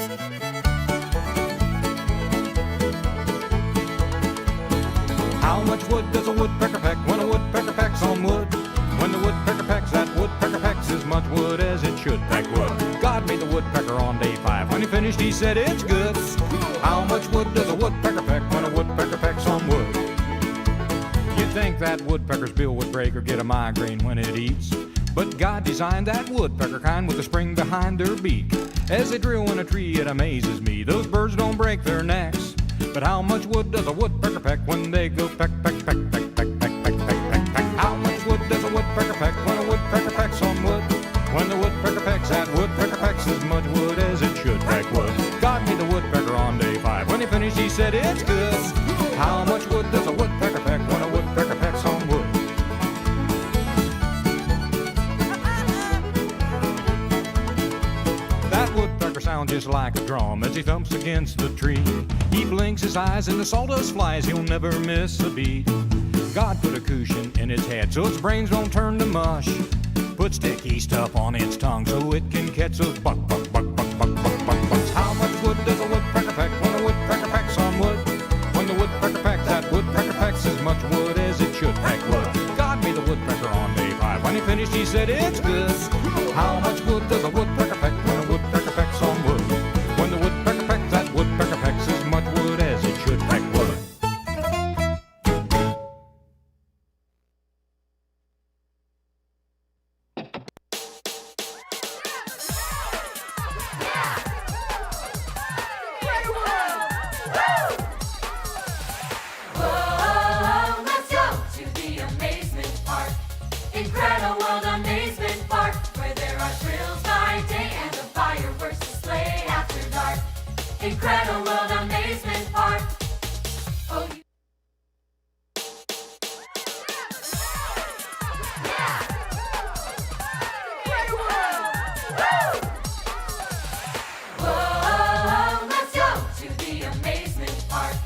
How much wood does a woodpecker peck when a woodpecker pecks on wood? When the woodpecker pecks, that woodpecker pecks as much wood as it should peck wood. God made the woodpecker on day 5. When he finished, he said, it's good. How much wood does a woodpecker peck when a woodpecker pecks on wood? You'd think that woodpecker's bill would break or get a migraine when it eats. But God designed that woodpecker kind with a spring behind their beak. As they drill in a tree, it amazes me. Those birds don't break their necks. But how much wood does a woodpecker peck when they go peck, peck, peck, peck, peck, peck, peck, peck, peck, peck? How much wood does a woodpecker peck when a woodpecker pecks on wood? When the woodpecker pecks, that woodpecker pecks as much wood as it should peck wood. God made the woodpecker on day 5. When he finished, he said, it's good. How much wood does a woodpecker peck when a woodpecker pecks on wood? That woodpecker sounds just like a drum as he thumps against the tree. He blinks his eyes and the sawdust flies, he'll never miss a beat. God put a cushion in its head so its brains don't turn to mush. Put sticky stuff on its tongue so it can catch those buck, buck, buck, buck, buck, buck, buck, bucks. How much wood does a woodpecker peck when a woodpecker pecks on wood? When the woodpecker pecks, that woodpecker pecks as much wood as it should peck wood. God made the woodpecker on day 5. When he finished, he said, it's good. How much wood does a woodpecker peck when a woodpecker pecks on wood? When the woodpecker pecks, that woodpecker pecks as much wood as it should peck wood. Incredible World Amazement Park. Oh, yeah. Whoa, let's go to the amazement park.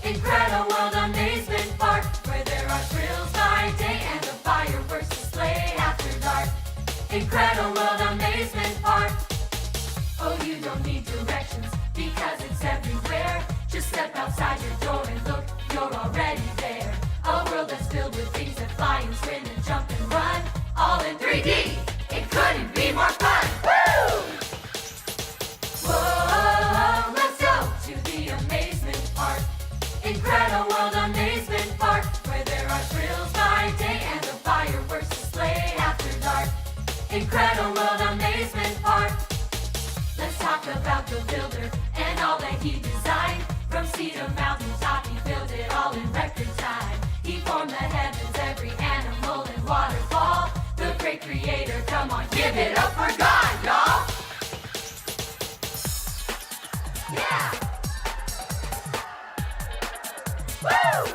Incredible World Amazement Park, where there are thrills by day and the fireworks display after dark. Incredible World Amazement Park. Oh, you don't need directions, because it's everywhere. Just step outside your door and look, you're already there. A world that's filled with things that fly and spin and jump and run, all in 3D. It couldn't be more fun. Woo! Whoa, let's go to the amazement park. Incredible World Amazement Park, where there are thrills by day and the fireworks display after dark. Incredible World Amazement Park. Let's talk about the builder and all that he designed. From sea to mountain top, he built it all in record time. He formed the heavens, every animal and waterfall. The great creator, come on, give it up for God, y'all! Yeah! Woo!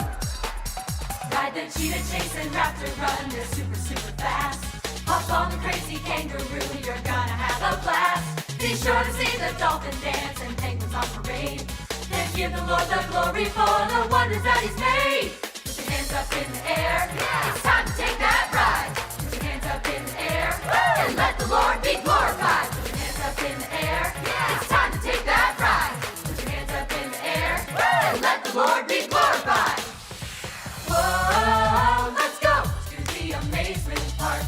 Ride the cheetah, chase and raptor run, they're super, super fast. Hop on the crazy kangaroo, you're gonna have a blast. Be sure to see the dolphin dance and penguins on parade. Then give the Lord the glory for the wonders that He's made. Put your hands up in the air, yeah. It's time to take that ride. Put your hands up in the air, woo. And let the Lord be glorified. Put your hands up in the air, yeah. It's time to take that ride. Put your hands up in the air, woo. And let the Lord be glorified. Whoa, let's go to the amazement park.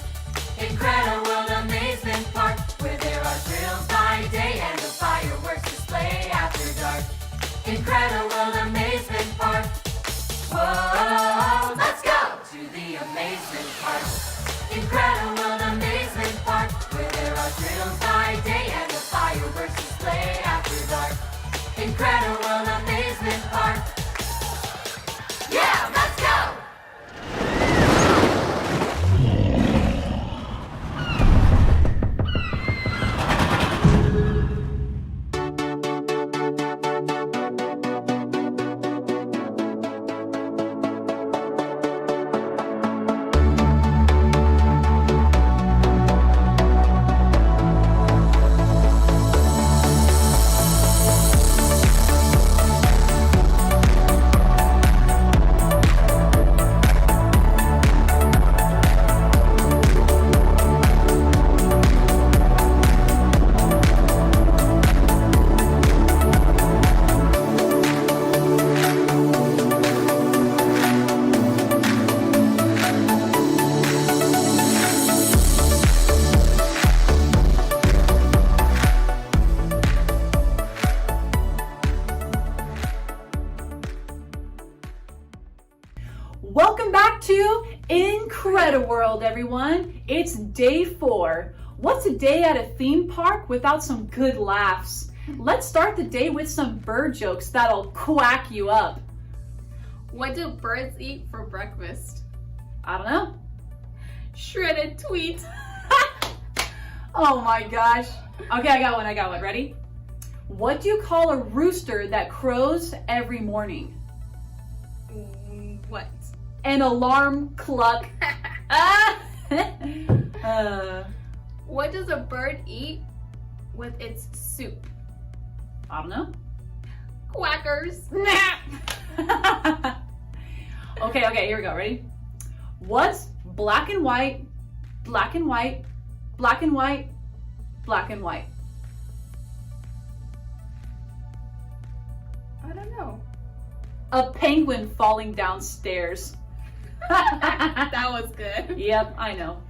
Incredible World Amazement Park, where there are thrills by day and the fireworks display after dark. Incredible World Amazement Park. Whoa, let's go to the amazement park. Incredible World Amazement Park, where there are thrills by day and the fireworks display after dark. Incredible World Amazement Park. Yeah, let's go! to Incrediworld, everyone. It's day 4. What's a day at a theme park without some good laughs? Let's start the day with some bird jokes that'll quack you up. What do birds eat for breakfast? I don't know. Shredded tweet. Oh my gosh. Okay, I got one. Ready? What do you call a rooster that crows every morning? What? An alarm cluck. What does a bird eat with its soup? I don't know. Quackers. Okay, here we go. Ready? What's black and white, black and white, black and white, black and white? I don't know. A penguin falling downstairs. That was good. Yep, I know.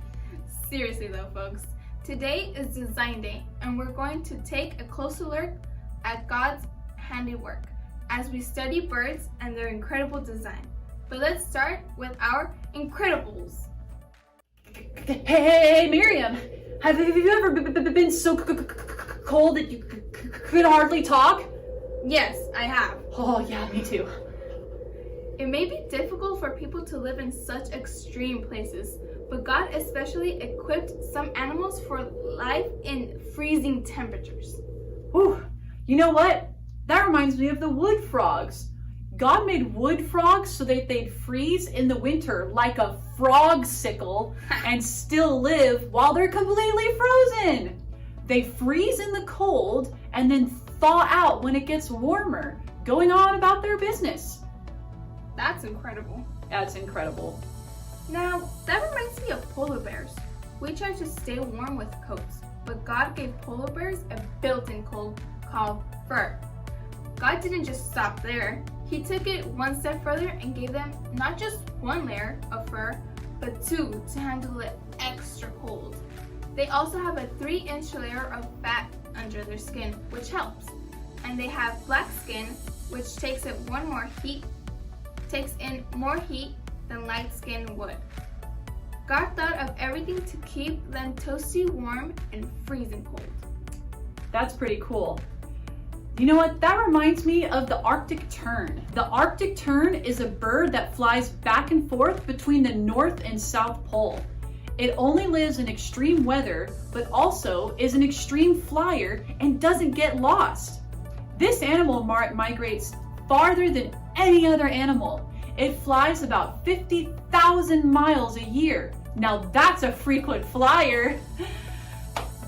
Seriously though, folks. Today is Design Day, and we're going to take a closer look at God's handiwork as we study birds and their incredible design. But let's start with our Incredibles. Hey, Miriam, have you ever been so cold that you could hardly talk? Yes, I have. Oh, yeah, me too. It may be difficult for people to live in such extreme places, but God especially equipped some animals for life in freezing temperatures. Whew. You know what? That reminds me of the wood frogs. God made wood frogs so that they'd freeze in the winter like a frog-sicle and still live while they're completely frozen. They freeze in the cold and then thaw out when it gets warmer, going on about their business. That's incredible. That's incredible. Now, that reminds me of polar bears. We try to stay warm with coats, but God gave polar bears a built-in coat called fur. God didn't just stop there. He took it one step further and gave them not just one layer of fur, but 2 to handle the extra cold. They also have a 3-inch layer of fat under their skin, which helps. And they have black skin, which takes in more heat than light skin would. God thought of everything to keep them toasty warm and freezing cold. That's pretty cool. You know what? That reminds me of the Arctic tern. The Arctic tern is a bird that flies back and forth between the North and South Pole. It only lives in extreme weather, but also is an extreme flyer and doesn't get lost. This animal migrates farther than any other animal. It flies about 50,000 miles a year. Now that's a frequent flyer.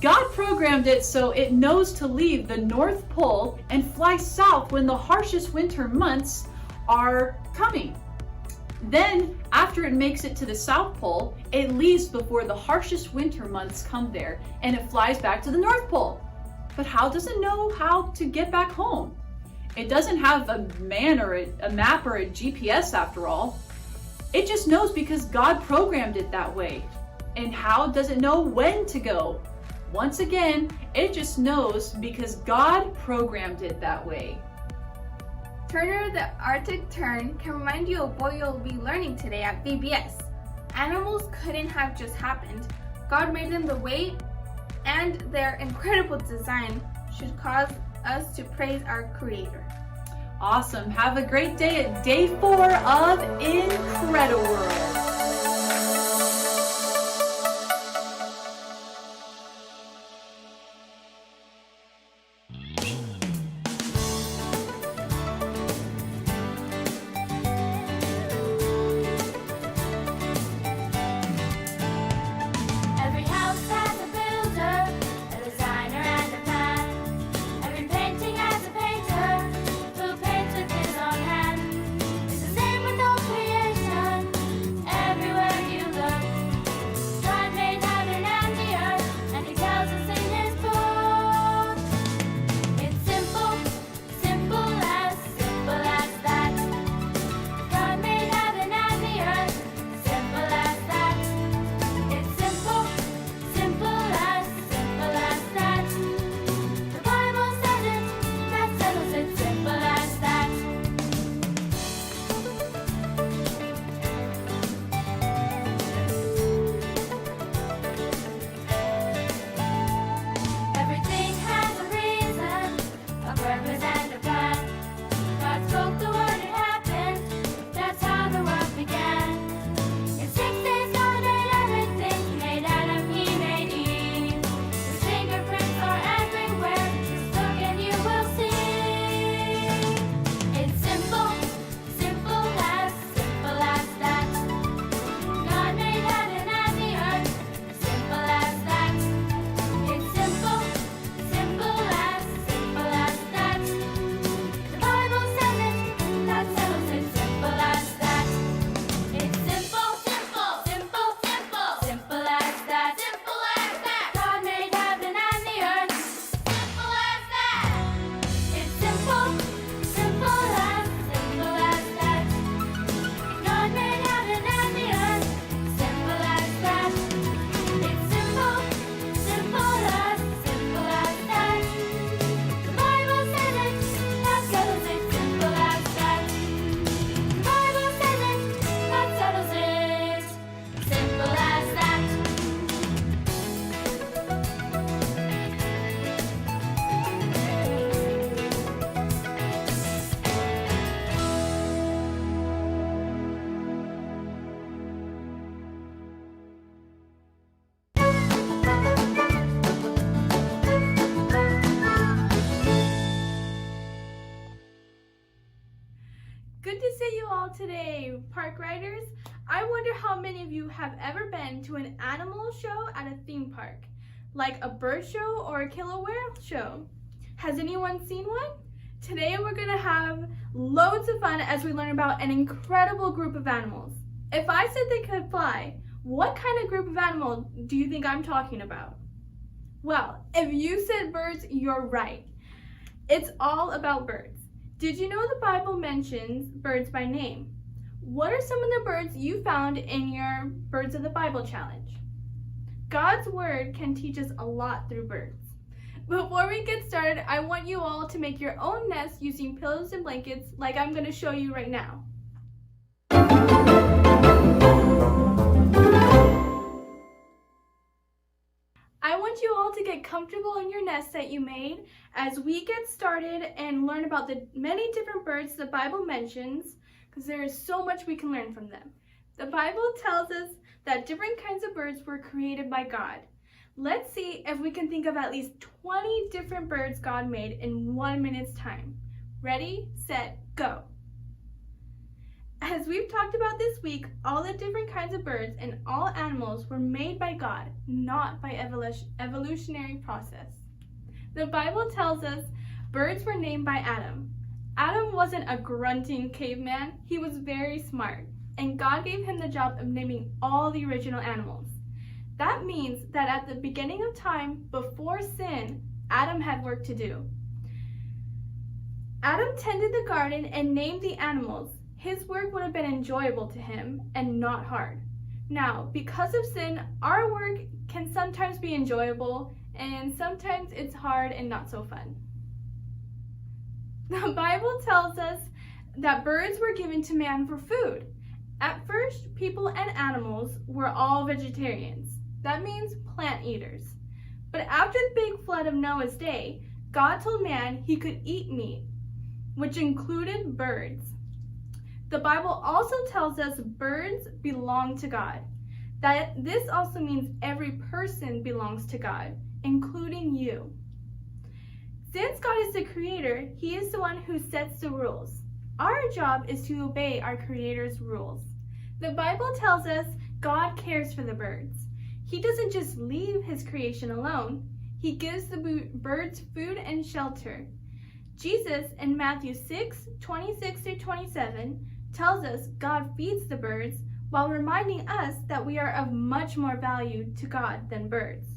God programmed it so it knows to leave the North Pole and fly south when the harshest winter months are coming. Then, after it makes it to the South Pole, it leaves before the harshest winter months come there, and it flies back to the North Pole. But how does it know how to get back home? It doesn't have a map or a GPS after all. It just knows because God programmed it that way. And how does it know when to go? Once again, it just knows because God programmed it that way. Turner the Arctic tern can remind you of what you'll be learning today at VBS. Animals couldn't have just happened. God made them the way, and their incredible design should cause us to praise our Creator. Awesome. Have a great day at day 4 of Incrediworld. Every house has a builder, a designer and a plan. Every painting has a painter who paints with his own hand. It's the same with all creation. Good to see you all today, park riders. I wonder how many of you have ever been to an animal show at a theme park, like a bird show or a killer whale show. Has anyone seen one? Today we're gonna have loads of fun as we learn about an incredible group of animals. If I said they could fly, what kind of group of animal do you think I'm talking about? Well, if you said birds, you're right. It's all about birds. Did you know the Bible mentions birds by name? What are some of the birds you found in your Birds of the Bible challenge? God's word can teach us a lot through birds. Before we get started, I want you all to make your own nest using pillows and blankets like I'm going to show you right now. I want you all to get comfortable in your nest that you made as we get started and learn about the many different birds the Bible mentions, because there is so much we can learn from them. The Bible tells us that different kinds of birds were created by God. Let's see if we can think of at least 20 different birds God made in 1 minute's time. Ready, set, go. As we've talked about this week, all the different kinds of birds and all animals were made by God, not by evolutionary process. The Bible tells us birds were named by Adam. Adam wasn't a grunting caveman, he was very smart, and God gave him the job of naming all the original animals. That means that at the beginning of time, before sin, Adam had work to do. Adam tended the garden and named the animals. His work would have been enjoyable to him and not hard. Now, because of sin, our work can sometimes be enjoyable and sometimes it's hard and not so fun. The Bible tells us that birds were given to man for food. At first, people and animals were all vegetarians. That means plant eaters. But after the big flood of Noah's day, God told man he could eat meat, which included birds. The Bible also tells us birds belong to God. That this also means every person belongs to God, including you. Since God is the creator, he is the one who sets the rules. Our job is to obey our creator's rules. The Bible tells us God cares for the birds. He doesn't just leave his creation alone. He gives the birds food and shelter. Jesus in Matthew 6:26-27 tells us God feeds the birds while reminding us that we are of much more value to God than birds.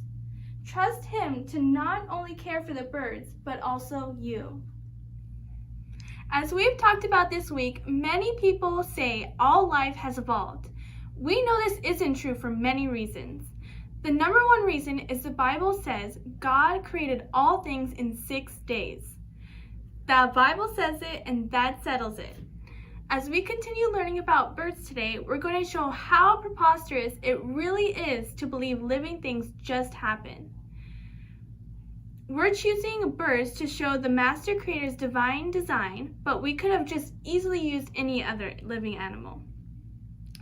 Trust him to not only care for the birds, but also you. As we've talked about this week, many people say all life has evolved. We know this isn't true for many reasons. The number one reason is the Bible says God created all things in 6 days. The Bible says it and that settles it. As we continue learning about birds today, we're going to show how preposterous it really is to believe living things just happen. We're choosing birds to show the Master Creator's divine design, but we could have just easily used any other living animal.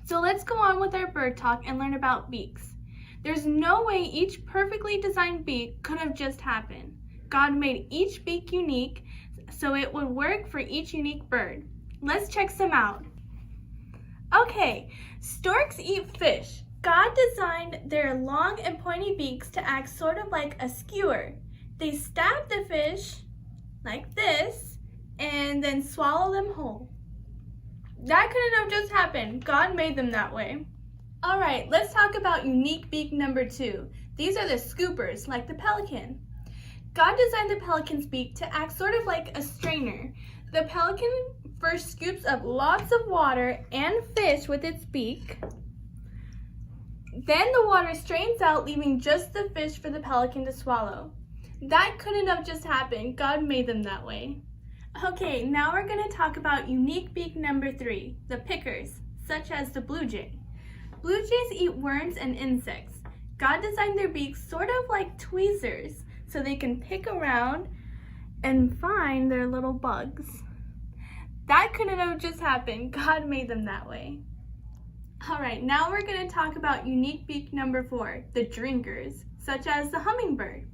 So let's go on with our bird talk and learn about beaks. There's no way each perfectly designed beak could have just happened. God made each beak unique, so it would work for each unique bird. Let's check some out. Okay, storks eat fish. God designed their long and pointy beaks to act sort of like a skewer. They stab the fish like this and then swallow them whole. That couldn't have just happened. God made them that way. All right, let's talk about unique beak number 2. These are the scoopers, like the pelican. God designed the pelican's beak to act sort of like a strainer. The pelican first scoops up lots of water and fish with its beak. Then the water strains out, leaving just the fish for the pelican to swallow. That couldn't have just happened. God made them that way. Okay, now we're going to talk about unique beak number 3, the pickers, such as the blue jay. Blue jays eat worms and insects. God designed their beaks sort of like tweezers, so they can pick around and find their little bugs. That couldn't have just happened. God made them that way. All right, now we're going to talk about unique beak number 4, the drinkers, such as the hummingbird.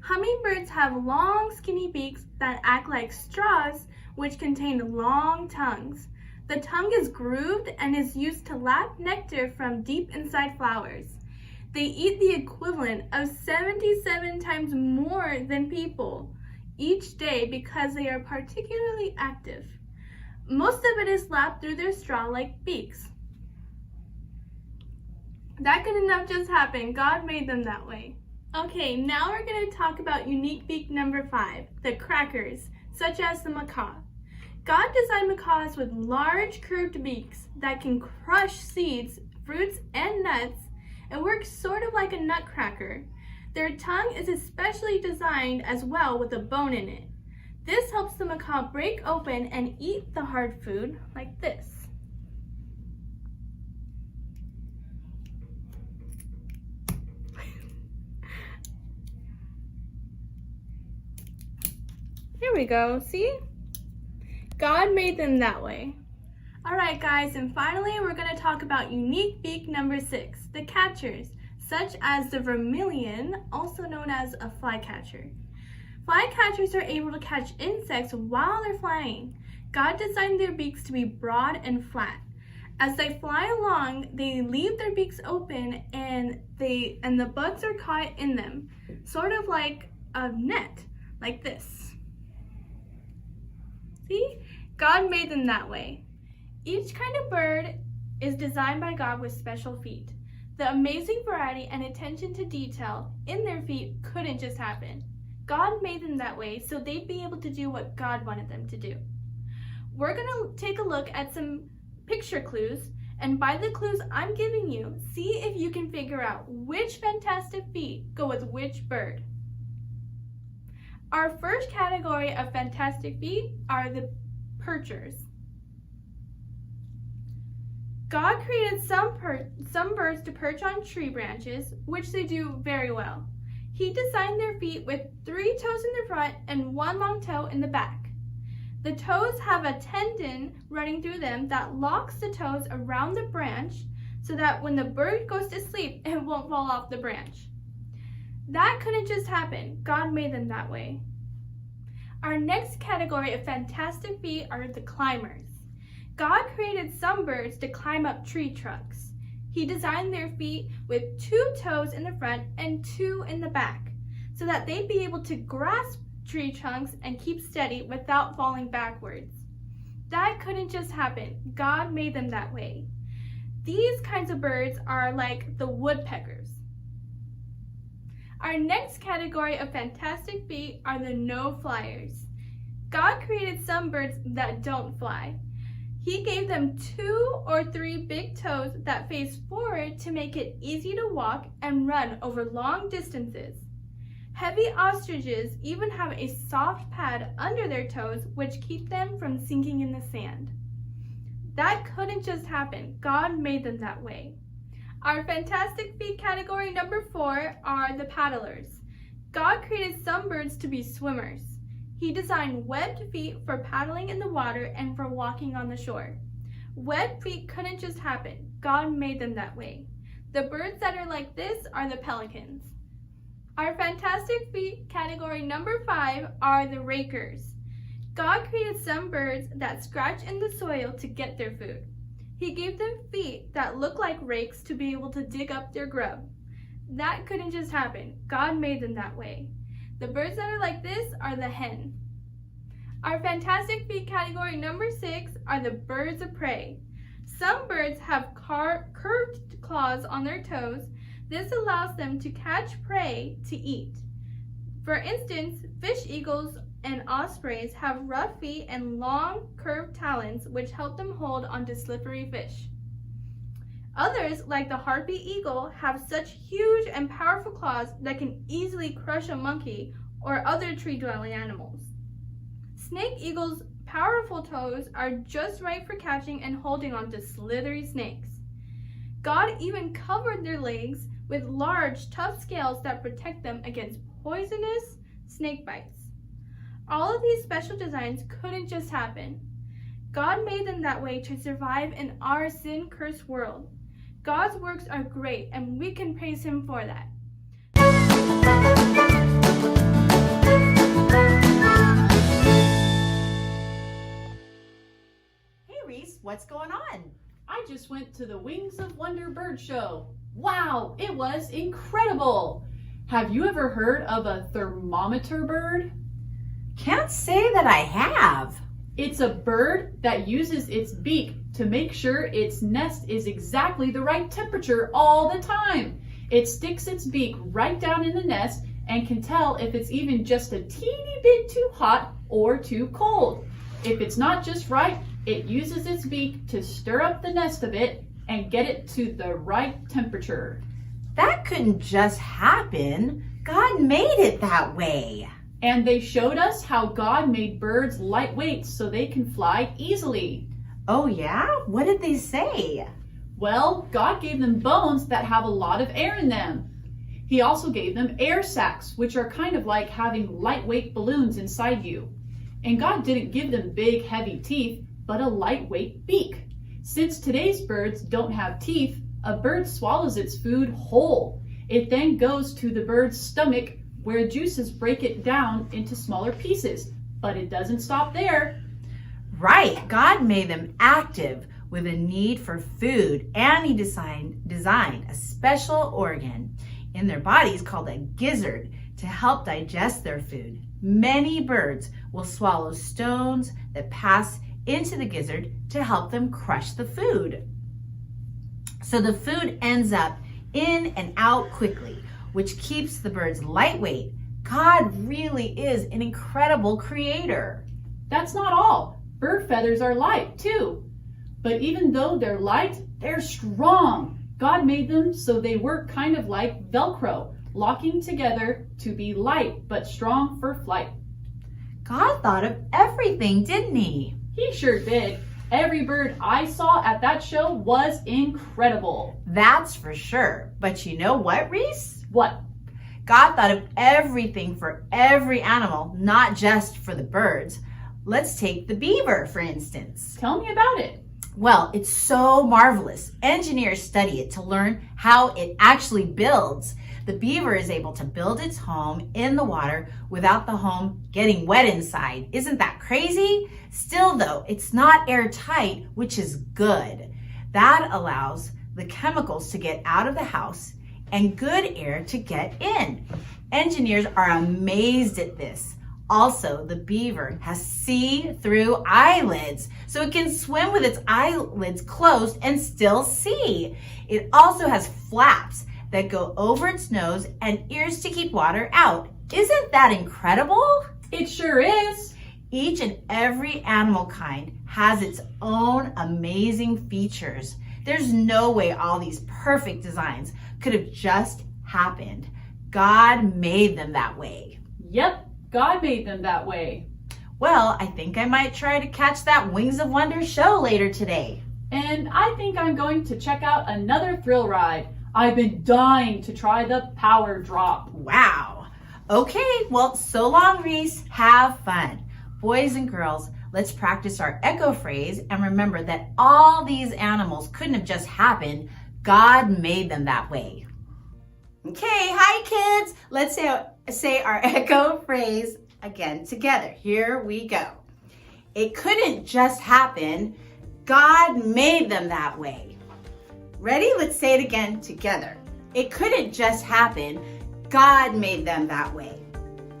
Hummingbirds have long, skinny beaks that act like straws, which contain long tongues. The tongue is grooved and is used to lap nectar from deep inside flowers. They eat the equivalent of 77 times more than people each day because they are particularly active. Most of it is lapped through their straw-like beaks. That couldn't have just happened. God made them that way. Okay, now we're going to talk about unique beak number 5, the crackers, such as the macaw. God designed macaws with large curved beaks that can crush seeds, fruits, and nuts and work sort of like a nutcracker. Their tongue is especially designed as well with a bone in it. This helps the macaw break open and eat the hard food like this. Here we go, see? God made them that way. Alright guys, and finally we're going to talk about unique beak number 6, the catchers, such as the vermilion, also known as a flycatcher. Flycatchers are able to catch insects while they're flying. God designed their beaks to be broad and flat. As they fly along, they leave their beaks open and the bugs are caught in them, sort of like a net, like this. See? God made them that way. Each kind of bird is designed by God with special feet. The amazing variety and attention to detail in their feet couldn't just happen. God made them that way so they'd be able to do what God wanted them to do. We're going to take a look at some picture clues, and by the clues I'm giving you, see if you can figure out which fantastic feet go with which bird. Our first category of fantastic feet are the perchers. God created some birds to perch on tree branches, which they do very well. He designed their feet with 3 toes in the front and 1 long toe in the back. The toes have a tendon running through them that locks the toes around the branch so that when the bird goes to sleep, it won't fall off the branch. That couldn't just happen. God made them that way. Our next category of fantastic feet are the climbers. God created some birds to climb up tree trunks. He designed their feet with 2 toes in the front and 2 in the back, so that they'd be able to grasp tree trunks and keep steady without falling backwards. That couldn't just happen. God made them that way. These kinds of birds are like the woodpeckers. Our next category of fantastic feet are the no-flyers. God created some birds that don't fly. He gave them 2 or 3 big toes that face forward to make it easy to walk and run over long distances. Heavy ostriches even have a soft pad under their toes which keep them from sinking in the sand. That couldn't just happen. God made them that way. Our fantastic feet category number 4 are the paddlers. God created some birds to be swimmers. He designed webbed feet for paddling in the water and for walking on the shore. Webbed feet couldn't just happen. God made them that way. The birds that are like this are the pelicans. Our fantastic feet category number 5 are the rakers. God created some birds that scratch in the soil to get their food. He gave them feet that look like rakes to be able to dig up their grub. That couldn't just happen. God made them that way. The birds that are like this are the hen. Our fantastic feet category number 6 are the birds of prey. Some birds have curved claws on their toes. This allows them to catch prey to eat. For instance, fish eagles and ospreys have rough feet and long, curved talons which help them hold onto slippery fish. Others, like the harpy eagle, have such huge and powerful claws that can easily crush a monkey or other tree-dwelling animals. Snake eagles' powerful toes are just right for catching and holding onto slithery snakes. God even covered their legs with large, tough scales that protect them against poisonous snake bites. All of these special designs couldn't just happen. God made them that way to survive in our sin-cursed world. God's works are great, and we can praise Him for that. Hey Reese, what's going on? I just went to the Wings of Wonder bird show. Wow, it was incredible. Have you ever heard of a thermometer bird? Can't say that I have. It's a bird that uses its beak to make sure its nest is exactly the right temperature all the time. It sticks its beak right down in the nest and can tell if it's even just a teeny bit too hot or too cold. If it's not just right, it uses its beak to stir up the nest a bit and get it to the right temperature. That couldn't just happen. God made it that way. And they showed us how God made birds lightweight so they can fly easily. Oh yeah? What did they say? Well, God gave them bones that have a lot of air in them. He also gave them air sacs, which are kind of like having lightweight balloons inside you. And God didn't give them big, heavy teeth, but a lightweight beak. Since today's birds don't have teeth, a bird swallows its food whole. It then goes to the bird's stomach where juices break it down into smaller pieces. But it doesn't stop there. Right, God made them active with a need for food, and He designed a special organ in their bodies called a gizzard to help digest their food. Many birds will swallow stones that pass into the gizzard to help them crush the food. So the food ends up in and out quickly, which keeps the birds lightweight. God really is an incredible creator. That's not all. Bird feathers are light too. But even though they're light, they're strong. God made them so they work kind of like Velcro, locking together to be light but strong for flight. God thought of everything, didn't He? He sure did. Every bird I saw at that show was incredible. That's for sure. But you know what, Reese? What? God thought of everything for every animal, not just for the birds. Let's take the beaver, for instance. Tell me about it. Well, it's so marvelous. Engineers study it to learn how it actually builds. The beaver is able to build its home in the water without the home getting wet inside. Isn't that crazy? Still though, it's not airtight, which is good. That allows the chemicals to get out of the house and good air to get in. Engineers are amazed at this. Also, the beaver has see-through eyelids, so it can swim with its eyelids closed and still see. It also has flaps that go over its nose and ears to keep water out. Isn't that incredible? It sure is. Each and every animal kind has its own amazing features. There's no way all these perfect designs could have just happened. God made them that way. Yep, God made them that way. Well, I think I might try to catch that Wings of Wonder show later today. And I think I'm going to check out another thrill ride. I've been dying to try the power drop. Wow. Okay, well, so long, Reese. Have fun. Boys and girls, let's practice our echo phrase and remember that all these animals couldn't have just happened. God made them that way. Okay, hi kids. Let's say our echo phrase again together. Here we go. It couldn't just happen. God made them that way. Ready? Let's say it again together. It couldn't just happen. God made them that way.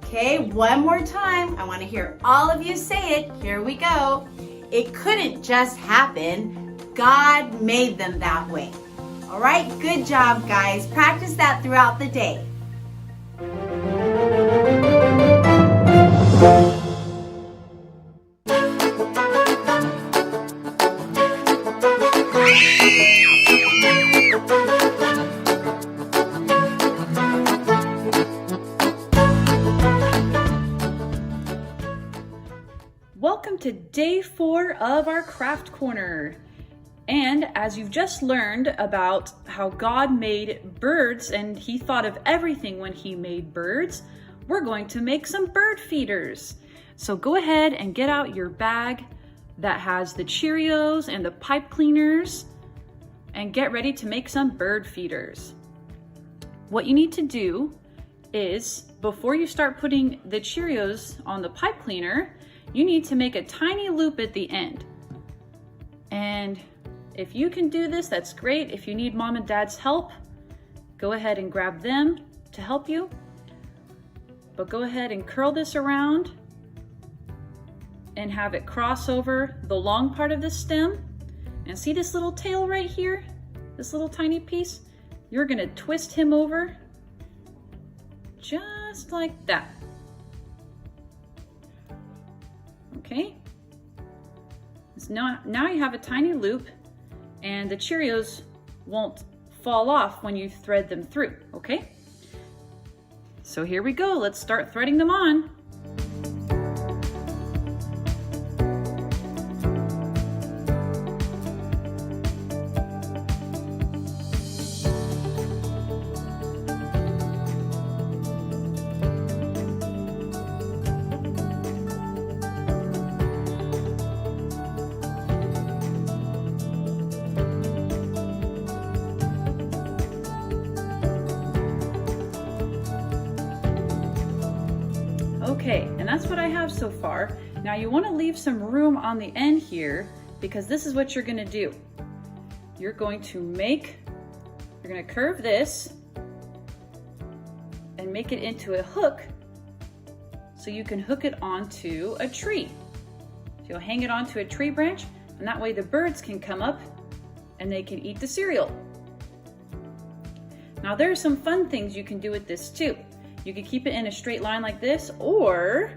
Okay, one more time. I want to hear all of you say it. Here we go. It couldn't just happen. God made them that way. All right, good job, guys. Practice that throughout the day. Welcome to day 4 of our craft corner. And as you've just learned about how God made birds and He thought of everything when He made birds, we're going to make some bird feeders. So go ahead and get out your bag that has the Cheerios and the pipe cleaners and get ready to make some bird feeders. What you need to do is, before you start putting the Cheerios on the pipe cleaner, you need to make a tiny loop at the end. And if you can do this, that's great. If you need mom and dad's help, go ahead and grab them to help you. But go ahead and curl this around and have it cross over the long part of the stem. And see this little tail right here? This little tiny piece? You're gonna twist him over just like that. Okay? So now you have a tiny loop, and the Cheerios won't fall off when you thread them through, okay? So here we go, let's start threading them on. Okay, and that's what I have so far. Now you want to leave some room on the end here because this is what you're going to do. You're going to curve this and make it into a hook so you can hook it onto a tree. So you'll hang it onto a tree branch, and that way the birds can come up and they can eat the cereal. Now there are some fun things you can do with this too. You could keep it in a straight line like this, or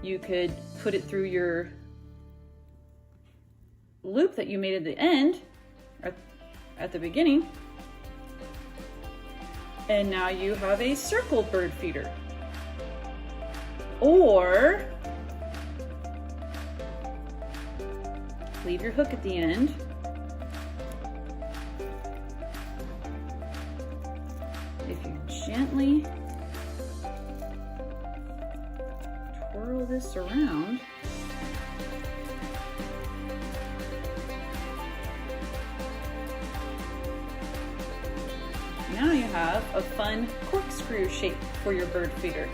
you could put it through your loop that you made at the end, or at the beginning, and now you have a circle bird feeder. Or leave your hook at the end. If you gently twirl this around, now you have a fun corkscrew shape for your bird feeder.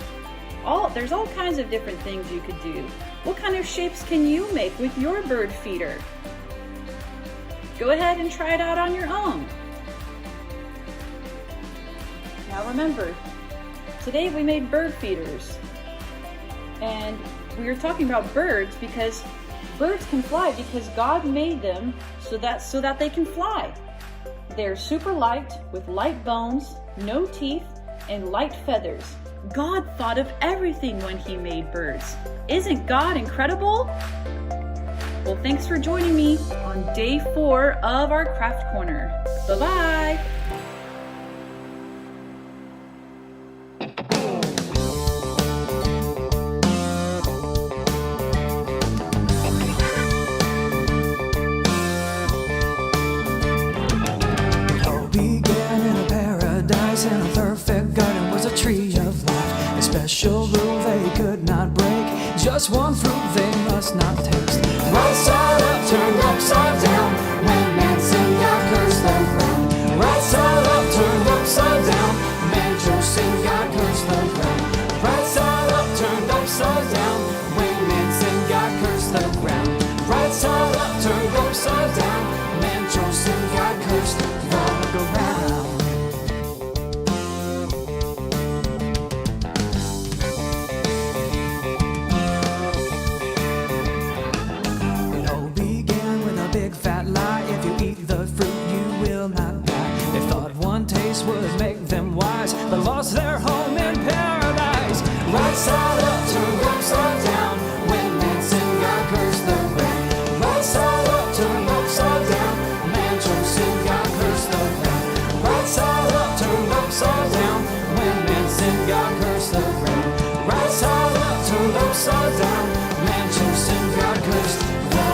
There's all kinds of different things you could do. What kind of shapes can you make with your bird feeder? Go ahead and try it out on your own. Now remember, today we made bird feeders, and we were talking about birds because birds can fly because God made them so that they can fly. They're super light with light bones, no teeth, and light feathers. God thought of everything when He made birds. Isn't God incredible? Well, thanks for joining me on day 4 of our craft corner. Bye-bye. In a perfect garden was a tree of life, a special rule they could not break, just one fruit they must not taste. Right side up, turned upside down, when man sinned, God cursed the ground. Right side up, turned upside down, man chose sin, God cursed the ground. Right side up, turned upside down, when man sinned, God cursed the ground. Right side up, turned upside down, man chose sin, God cursed the ground. Would make them wise, but lost their home in paradise. Right side up, turned upside down, when man sinned, God cursed the ground. Right side up, turned upside down, man chose sin, God cursed the ground. Right side up, turned upside down, when man sinned, God cursed the ground. Right side up, turned upside down, man chose sin, God cursed the ground.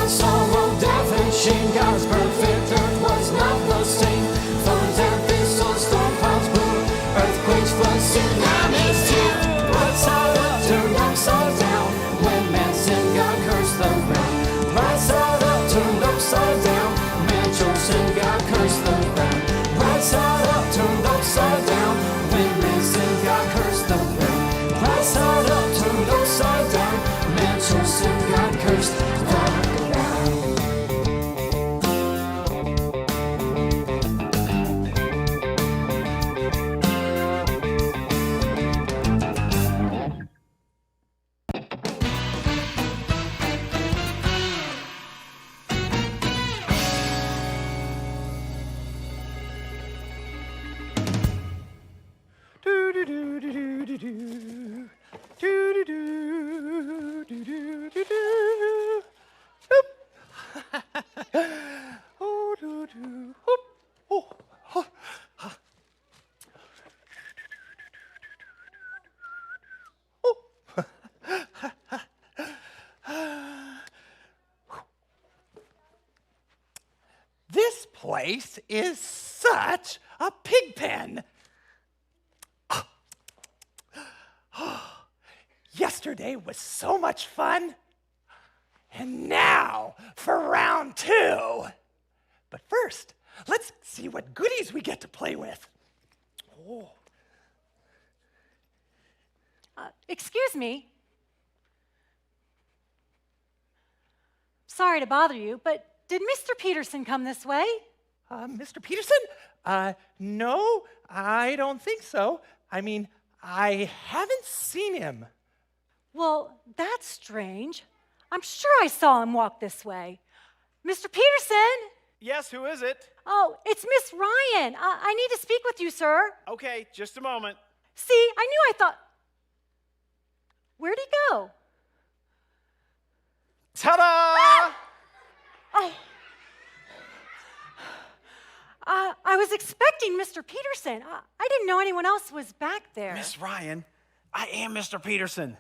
Sorrow, death, and shame. God's perfect earth was not the same. Thorns and thistles, storm clouds blew, earthquakes, floods, tsunamis too. Right side up, turned upside down, when man sinned, God cursed the ground. Right side up, turned upside down, man chose sin, God cursed the ground. Right side up, turned upside down, when man sinned, God cursed the ground. Do-do-do. Do-do-do. Do-do-do-do-do. Oop. Oh, do-do. Oop. Oh. Oh. This place is such a pig pen. Yesterday was so much fun. And now for round 2. But first, let's see what goodies we get to play with. Oh. Excuse me. Sorry to bother you, but did Mr. Peterson come this way? Mr. Peterson? No, I don't think so. I mean, I haven't seen him. Well, that's strange. I'm sure I saw him walk this way. Mr. Peterson? Yes, who is it? Oh, it's Miss Ryan. I need to speak with you, sir. Okay, just a moment. See, I thought. Where'd he go? Ta-da! I was expecting Mr. Peterson. I didn't know anyone else was back there. Miss Ryan, I am Mr. Peterson.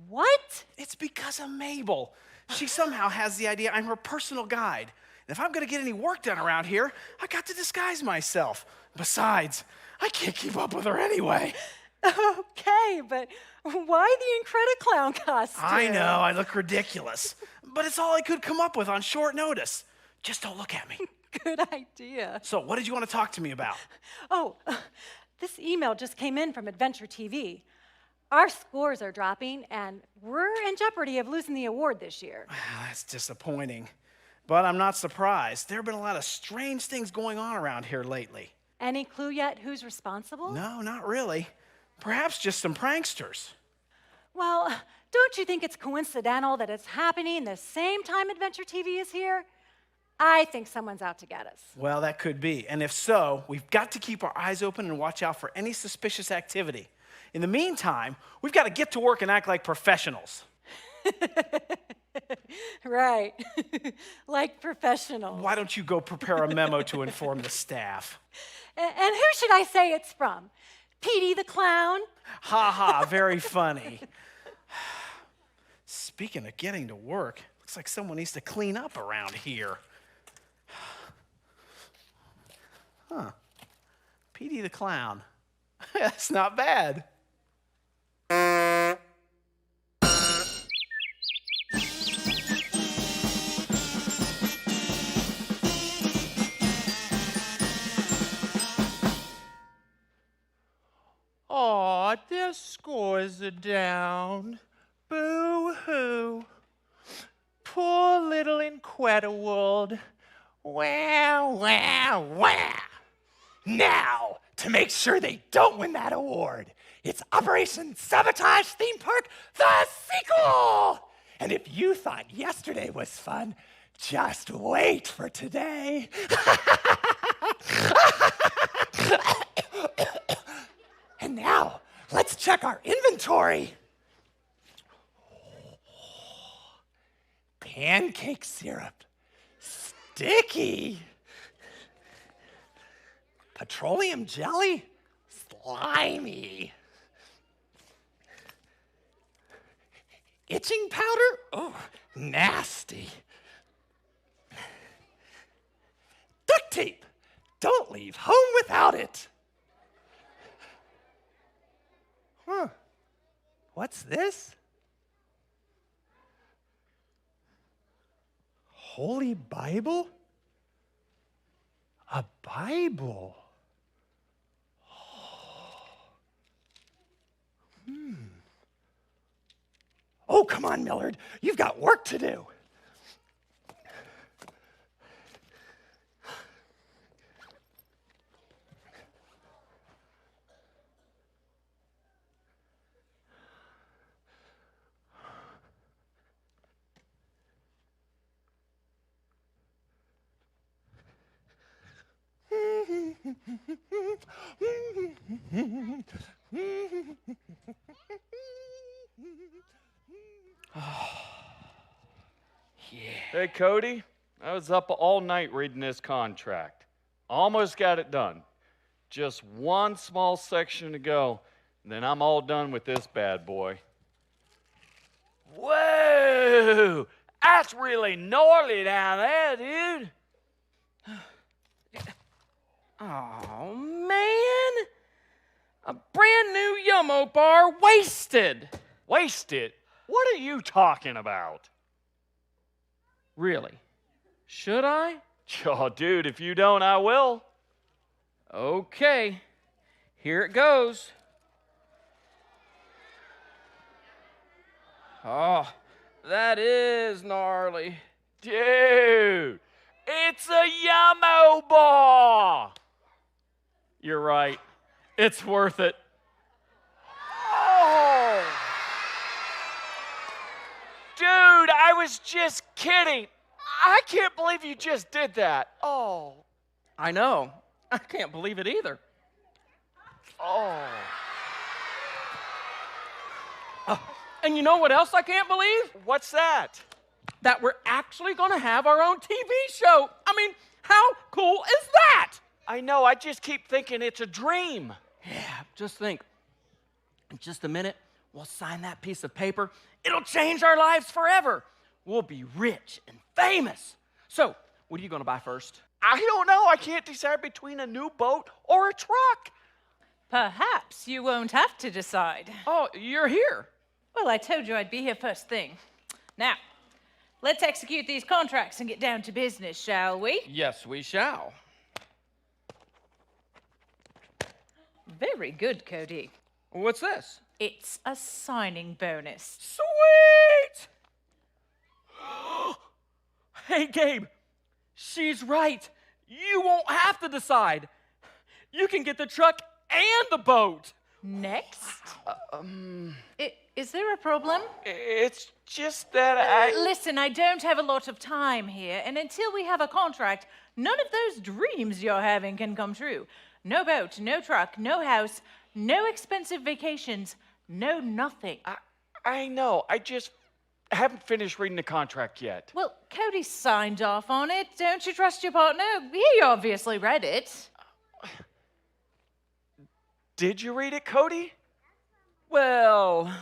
What? It's because of Mabel. She somehow has the idea I'm her personal guide. And if I'm going to get any work done around here, I got to disguise myself. Besides, I can't keep up with her anyway. Okay, but why the Incredi-Clown costume? I know, I look ridiculous. But it's all I could come up with on short notice. Just don't look at me. Good idea. So, what did you want to talk to me about? Oh, this email just came in from Adventure TV. Our scores are dropping, and we're in jeopardy of losing the award this year. That's disappointing. But I'm not surprised. There have been a lot of strange things going on around here lately. Any clue yet who's responsible? No, not really. Perhaps just some pranksters. Well, don't you think it's coincidental that it's happening the same time Adventure TV is here? I think someone's out to get us. Well, that could be. And if so, we've got to keep our eyes open and watch out for any suspicious activity. In the meantime, we've got to get to work and act like professionals. Right. Like professionals. Why don't you go prepare a memo to inform the staff? And who should I say it's from? Petey the Clown? Ha ha, very funny. Speaking of getting to work, looks like someone needs to clean up around here. Huh. Petey the Clown. That's not bad. Aw, their scores are down. Boo-hoo. Poor little Incrediworld. Wow, wow, wow. Now, to make sure they don't win that award, it's Operation Sabotage Theme Park, the sequel! And if you thought yesterday was fun, just wait for today. And now, let's check our inventory. Pancake syrup. Sticky. Petroleum jelly. Slimy. Itching powder. Oh, nasty. Duct tape. Don't leave home without it. Huh. What's this? Holy Bible? A Bible? Oh, come on, Millard. You've got work to do. Hey, Cody, I was up all night reading this contract. Almost got it done. Just one small section to go, and then I'm all done with this bad boy. Whoa! That's really gnarly down there, dude. Oh, man. A brand new Yummo bar wasted. Wasted? What are you talking about? Really? Should I? Oh, dude, if you don't, I will. Okay. Here it goes. Oh, that is gnarly. Dude, it's a Yummo bar. You're right. It's worth it. Oh! Dude, I was just kidding. I can't believe you just did that. Oh. I know. I can't believe it either. Oh. And you know what else I can't believe? What's that? That we're actually going to have our own TV show. I mean, how cool is that? I know, I just keep thinking it's a dream. Yeah, just think. In just a minute, we'll sign that piece of paper. It'll change our lives forever. We'll be rich and famous. So, what are you going to buy first? I don't know. I can't decide between a new boat or a truck. Perhaps you won't have to decide. Oh, you're here. Well, I told you I'd be here first thing. Now, let's execute these contracts and get down to business, shall we? Yes, we shall. Very good, Cody. What's this? It's a signing bonus. Sweet! Hey, Gabe, she's right. You won't have to decide. You can get the truck and the boat. Next? Is there a problem? It's just that Listen, I don't have a lot of time here, and until we have a contract, none of those dreams you're having can come true. No boat, no truck, no house, no expensive vacations, no nothing. I know. I just haven't finished reading the contract yet. Well, Cody signed off on it. Don't you trust your partner? He obviously read it. Did you read it, Cody? Well,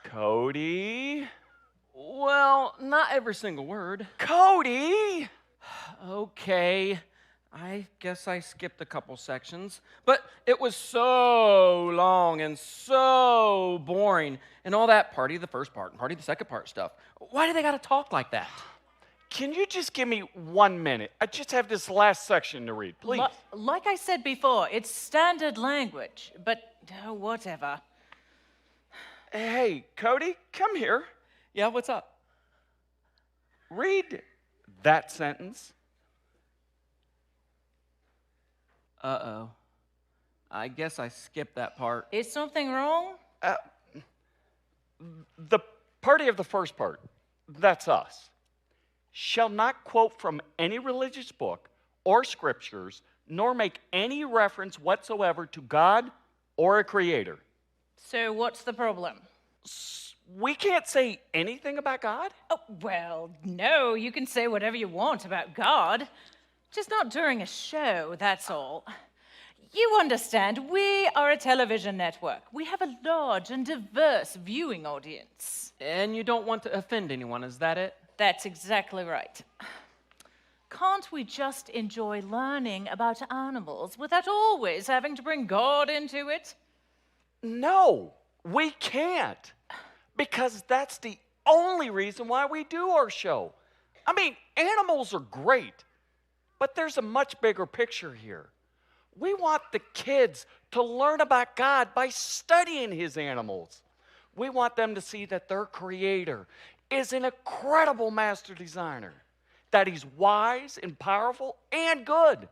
Cody? well, not every single word. Cody! Okay, I guess I skipped a couple sections, but it was so long and so boring, and all that party the first part and party the second part stuff. Why do they gotta talk like that? Can you just give me 1 minute? I just have this last section to read, please. Like I said before, it's standard language, but whatever. Hey, Cody, come here. Yeah, what's up? Read that sentence. Uh-oh. I guess I skipped that part. Is something wrong? The party of the first part, that's us, shall not quote from any religious book or scriptures, nor make any reference whatsoever to God or a creator. So what's the problem? We can't say anything about God? Oh, well, no, you can say whatever you want about God. Just not during a show, that's all. You understand, we are a television network. We have a large and diverse viewing audience. And you don't want to offend anyone, is that it? That's exactly right. Can't we just enjoy learning about animals without always having to bring God into it? No, we can't. Because that's the only reason why we do our show. I mean, animals are great, but there's a much bigger picture here. We want the kids to learn about God by studying his animals. We want them to see that their creator is an incredible master designer, that he's wise and powerful and good.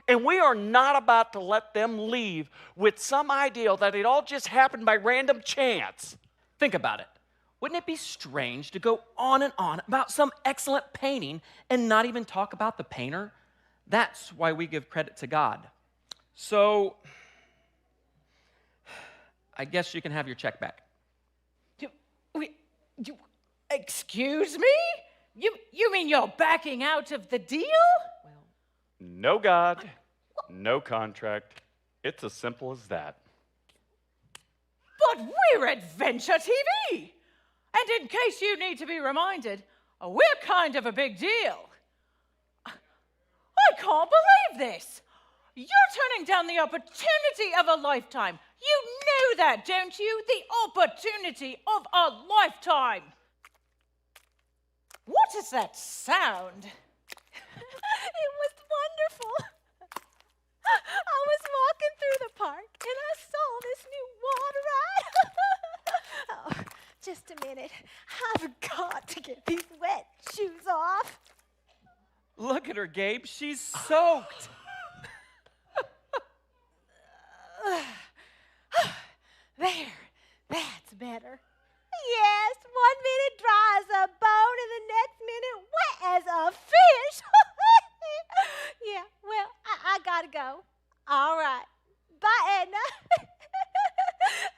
And we are not about to let them leave with some ideal that it all just happened by random chance. Think about it. Wouldn't it be strange to go on and on about some excellent painting and not even talk about the painter? That's why we give credit to God. So, I guess you can have your check back. Excuse me? You mean you're backing out of the deal? No God, no contract. It's as simple as that. But we're Adventure TV! And in case you need to be reminded, we're kind of a big deal. I can't believe this! You're turning down the opportunity of a lifetime. You know that, don't you? The opportunity of a lifetime. What is that sound? It was wonderful. I was walking through the park and I saw this new water ride. Oh, just a minute. I've got to get these wet shoes off. Look at her, Gabe. She's soaked. There, that's better. Yes, 1 minute dry as a bone and the next minute wet as a fish. Yeah, well, I gotta go. All right. Bye, Edna.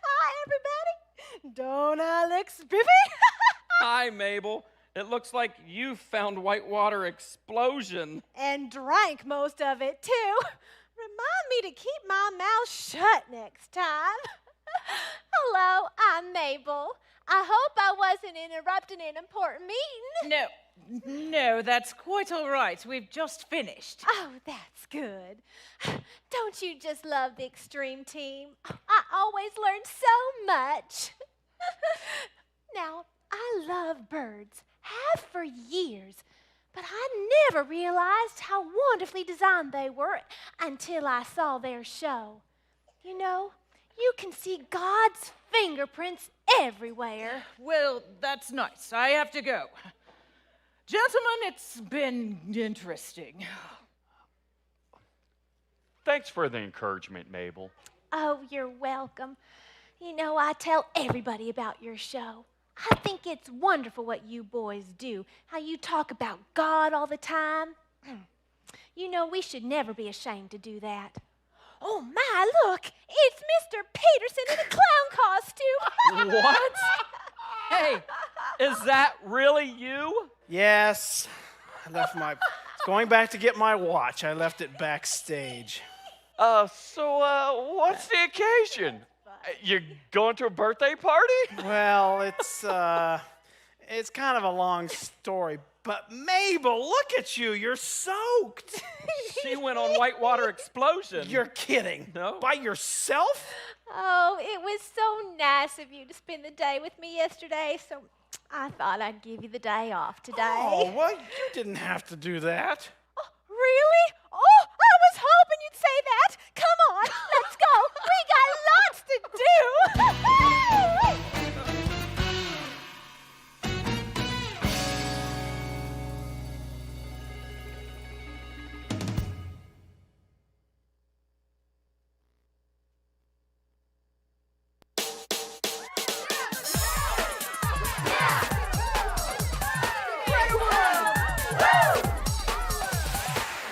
Hi, everybody. Don't I look spiffy? Hi, Mabel. It looks like you found whitewater explosion. And drank most of it, too. Remind me to keep my mouth shut next time. Hello, I'm Mabel. I hope I wasn't interrupting an important meeting. No, that's quite all right. We've just finished. Oh, that's good. Don't you just love the extreme team? I always learn so much. Now, I love birds, have for years, but I never realized how wonderfully designed they were until I saw their show. You know, you can see God's fingerprints everywhere. Well, that's nice. I have to go. Gentlemen, it's been interesting. Thanks for the encouragement, Mabel. Oh, you're welcome. You know, I tell everybody about your show. I think it's wonderful what you boys do, how you talk about God all the time. You know, we should never be ashamed to do that. Oh, my, look, it's Mr. Peterson in a clown costume. What? Hey, is that really you? Yes. I left my. Going back to get my watch. I left it backstage. So what's the occasion? You going to a birthday party? Well, it's kind of a long story. But Mabel, look at you. You're soaked. She went on whitewater explosion. You're kidding. No. By yourself? Oh, it was so nice of you to spend the day with me yesterday, so I thought I'd give you the day off today. Oh, well, you didn't have to do that. Oh, really? Oh, I was hoping you'd say that. Come on, let's go. We got lots to do.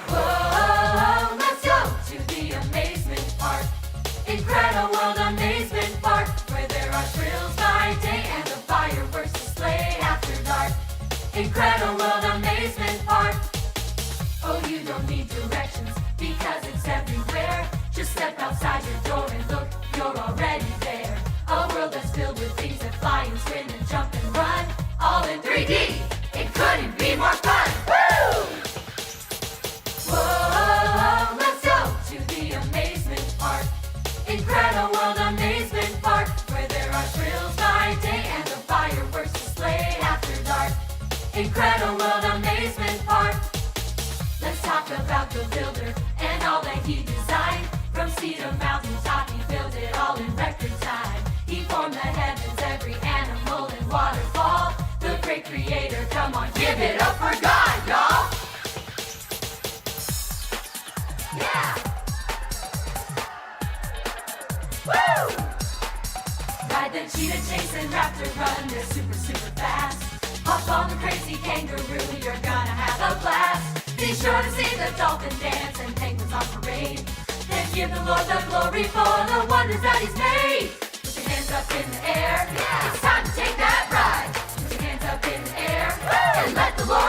Whoa, let's go to the amazement park. Incredible World Amazement Park, where there are thrills by day and a fireworks display after dark. Incredible World Amazement Park. Oh, you don't need directions because it's everywhere. Just step outside your door and look, you're already there. A world that's filled with things that fly and swim and jump and run, all in 3D. It couldn't be more fun. Woo! Whoa, let's go to the amazement park. Incredible World Amazement Park, where there are thrills by day and a fireworks display after dark. Incredible World Amazement Park. Let's talk about the builder and all that he designed. From sea to mountaintop, he built it all in record time. He formed the heavens, every animal and waterfall. The great creator, come on, give it up for God, y'all. Yeah! Woo! Ride the cheetah, chase and raptor run, they're super, super fast. Hop on the crazy kangaroo, you're gonna have a blast. Be sure to see the dolphin dance and penguins on parade. And give the Lord the glory for the wonders that He's made. Put your hands up in the air, yeah. It's time to take that ride. Put your hands up in the air, and let the Lord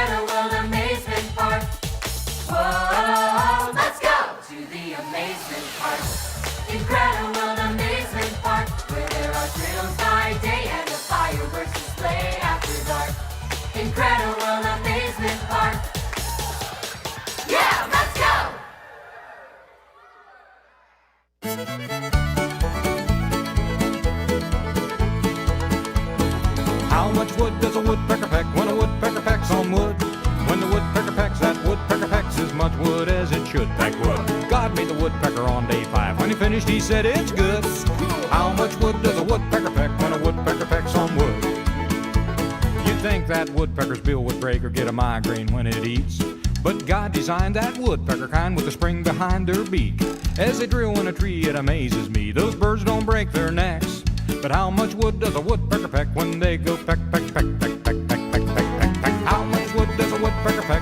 Incredible Amazement Park. Whoa, let's go to the amazement park. Incredible Amazement Park, where there are thrills by day and a fireworks display after dark. Incredible Amazement Park. Yeah, let's go! How much wood does a woodpecker peck when a woodpecker pecks on wood? When the woodpecker pecks, that woodpecker pecks as much wood as it should peck wood. God made the woodpecker on day 5. When he finished, he said it's good. How much wood does a woodpecker peck when a woodpecker pecks on wood? You'd think that woodpecker's bill would break or get a migraine when it eats. But God designed that woodpecker kind with a spring behind their beak. As they drill in a tree, it amazes me. Those birds don't break their necks. But how much wood does a woodpecker peck when they go peck, peck, peck, peck, peck, peck, peck, peck, peck, peck? How much wood does a woodpecker peck